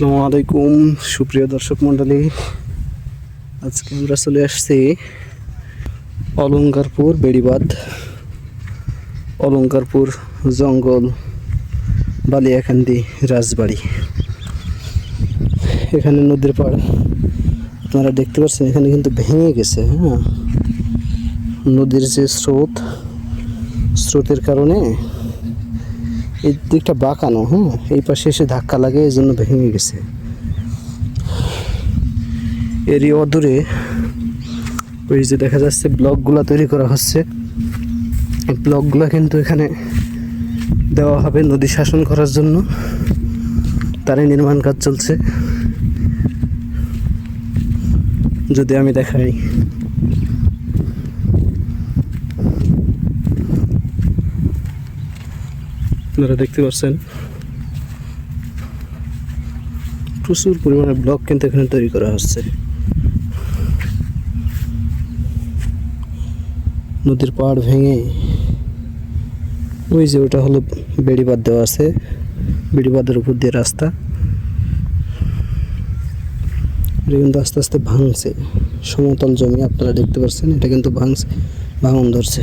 আসসালামু আলাইকুম সুপ্রিয় দর্শক মণ্ডলী, আজকে আমরা চলে আসছি অলঙ্কারপুর বেড়িবাঁধ, অলঙ্কারপুর জঙ্গল, বালিয়াকান্দি রাজবাড়ি। এখানে নদীর পাড় আপনারা দেখতে পাচ্ছেন, এখানে কিন্তু ভেঙে গেছে। নদীর যে স্রোতের কারণে এই দিকটা বাঁকানো, এই পাশে এসে ধাক্কা লাগে, এই জন্য ভেঙে গেছে। এরই অদূরে ওই যে দেখা যাচ্ছে ব্লকগুলো তৈরি করা হচ্ছে, এই ব্লকগুলো কিন্তু এখানে দেওয়া হবে নদী শাসন করার জন্য, তারই নির্মাণ কাজ চলছে। যদি আমি দেখাই, আপনারা দেখতে পাচ্ছেন প্রচুর পরিমাণে ব্লক কিন্তু এখানে তৈরি করা হচ্ছে। নদীর পাড় ভেঙে ওই যে ওটা হলো বেড়িবাঁধ দেওয়া আছে, বেড়িবাঁধের উপর দিয়ে রাস্তা। এটা কিন্তু আস্তে আস্তে ভাঙছে, সমতল জমি আপনারা দেখতে পাচ্ছেন, এটা কিন্তু ভাঙছে, ভাঙন ধরছে।